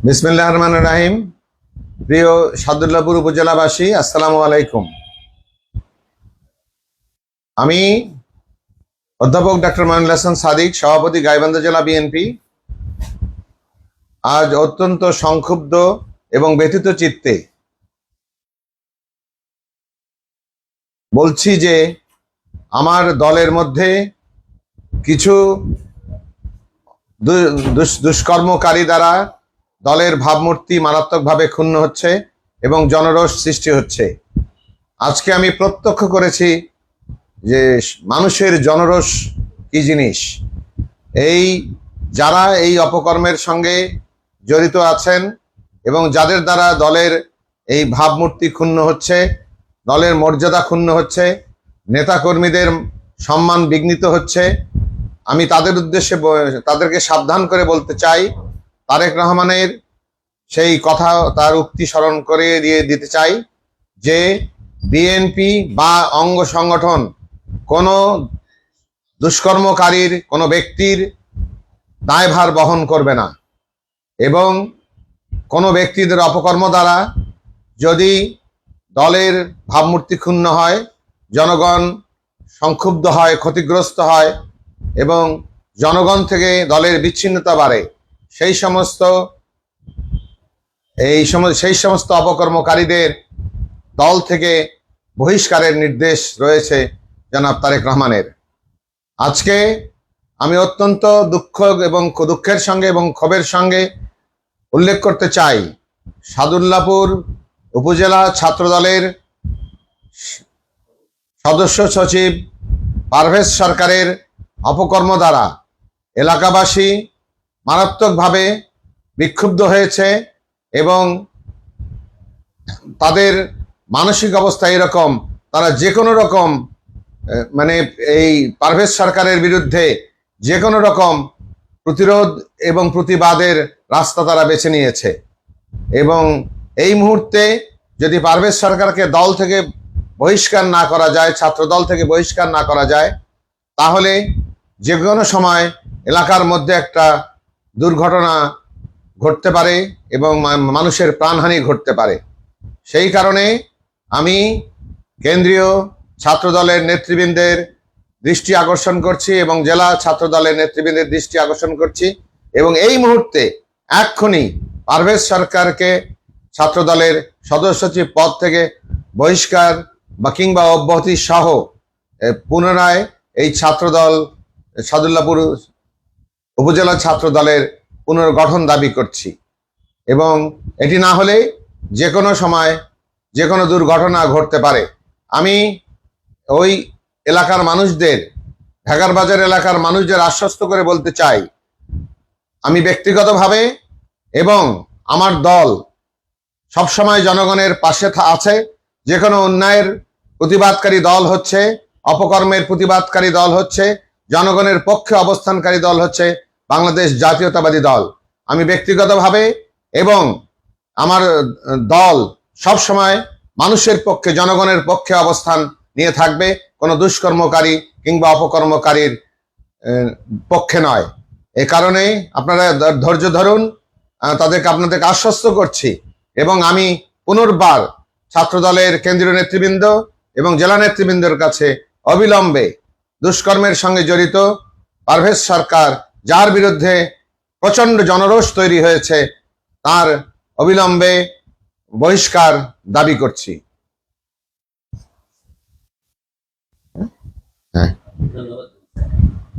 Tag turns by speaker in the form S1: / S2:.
S1: বিসমিল্লাহির রহমানির রহিম। প্রিয় সাদুল্লাহপুর উপজেলাবাসী, আসসালামু আলাইকুম। আমি অধ্যাপক ডক্টর মাইনুল হাসান সাদিক, সভাপতি গাইবান্ধা জেলা বিএনপি। আজ অত্যন্ত সংক্ষুব্ধ এবং ব্যথিত চিত্তে বলছি যে আমার দলের মধ্যে কিছু দুষ্কর্মকারী দ্বারা দলের ভাবমূর্তি মারাত্মকভাবে ক্ষুণ্ণ হচ্ছে এবং জনরোষ সৃষ্টি হচ্ছে। আজকে আমি প্রত্যক্ষ করেছি যে মানুষের জনরোষ কি জিনিস। যারা এই অপকর্মের সঙ্গে জড়িত আছেন এবং যাদের দ্বারা দলের এই ভাবমূর্তি ক্ষুণ্ণ হচ্ছে, দলের মর্যাদা ক্ষুণ্ণ হচ্ছে, নেতাকর্মীদের সম্মান বিঘ্নিত হচ্ছে, আমি তাদের উদ্দেশ্যে তাদেরকে সাবধান করে বলতে চাই, তারেক রহমানের সেই কথা, তার উক্তি স্মরণ করে দিতে চাই যে বিএনপি বা অঙ্গ সংগঠন কোনো দুষ্কর্মকারীর, কোনো ব্যক্তির দায়ভার বহন করবে না এবং কোনো ব্যক্তিদের অপকর্ম দ্বারা যদি দলের ভাবমূর্তি ক্ষুণ্ণ হয়, জনগণ সংক্ষুব্ধ হয়, ক্ষতিগ্রস্ত হয় এবং জনগণ থেকে দলের বিচ্ছিন্নতা বাড়ে, সেই সমস্ত অপকর্মকারীদের দল থেকে বহিষ্কারের নির্দেশ রয়েছে জনাব তারেক রহমানের। আজকে আমি অত্যন্ত দুঃখের সঙ্গে এবং ক্ষোভের সঙ্গে উল্লেখ করতে চাই, সাদুল্লাহপুর উপজেলা ছাত্রদলের সদস্য সচিব পারভেজ সরকারের অপকর্ম দ্বারা এলাকাবাসী মারাত্মকভাবে বিক্ষুব্ধ হয়েছে এবং তাদের মানসিক অবস্থা এরকম, তারা যে কোনো রকম এই পারভেজ সরকারের বিরুদ্ধে যে কোনো রকম প্রতিরোধ এবং প্রতিবাদের রাস্তা তারা বেছে নিয়েছে। এবং এই মুহূর্তে যদি পারভেজ সরকারকে দল থেকে বহিষ্কার না করা যায়, ছাত্র দল থেকে বহিষ্কার না করা যায়, তাহলে যে কোনো সময় এলাকার মধ্যে একটা দুর্ঘটনা ঘটতে পারে এবং মানুষের প্রাণহানি ঘটতে পারে। সেই কারণে আমি কেন্দ্রীয় ছাত্রদলের নেতৃবৃন্দের দৃষ্টি আকর্ষণ করছি এবং জেলা ছাত্রদলের নেতৃবৃন্দের দৃষ্টি আকর্ষণ করছি এবং এই মুহূর্তে এক্ষুনি পারভেজ সরকারকে ছাত্রদলের সদস্য সচিব পদ থেকে বহিষ্কার বা কিংবা অব্যাহতি সহ পুনরায় এই ছাত্রদল সাদুল্লাহপুর উপজেলা ছাত্রদলের পুনর্গঠন দাবি করছি। এবং এটি না হলে যে কোনো সময় যে কোনো দুর্ঘটনা ঘটতে পারে। আমি ওই এলাকার মানুষদের, ঢাকার বাজার এলাকার মানুষদের আশ্বস্ত করে বলতে চাই, আমি ব্যক্তিগতভাবে এবং আমার দল সবসময় জনগণের পাশে আছে। যে কোনো অন্যায়ের প্রতিবাদকারী দল হচ্ছে, অপকর্মের প্রতিবাদকারী দল হচ্ছে, জনগণের পক্ষে অবস্থানকারী দল হচ্ছে বাংলাদেশ জাতীয়তাবাদী দল। আমি ব্যক্তিগতভাবে এবং আমার দল সবসময় মানুষের পক্ষে, জনগণের পক্ষে অবস্থান নিয়ে থাকবে, কোনো দুষ্কর্মকারী কিংবা অপকর্মকারীর পক্ষে নয়। এ কারণে আপনারা ধৈর্য ধরুন, আপনাদেরকে আশ্বস্ত করছি। এবং আমি পুনর্বার ছাত্রদলের কেন্দ্রীয় নেতৃবৃন্দ এবং জেলা নেতৃবৃন্দের কাছে অবিলম্বে দুষ্কর্মের সঙ্গে জড়িত পারভেজ সরকার, যার বিরুদ্ধে প্রচন্ড জনরোষ তৈরি হয়েছে, তার অবিলম্বে বহিষ্কার দাবি করছি।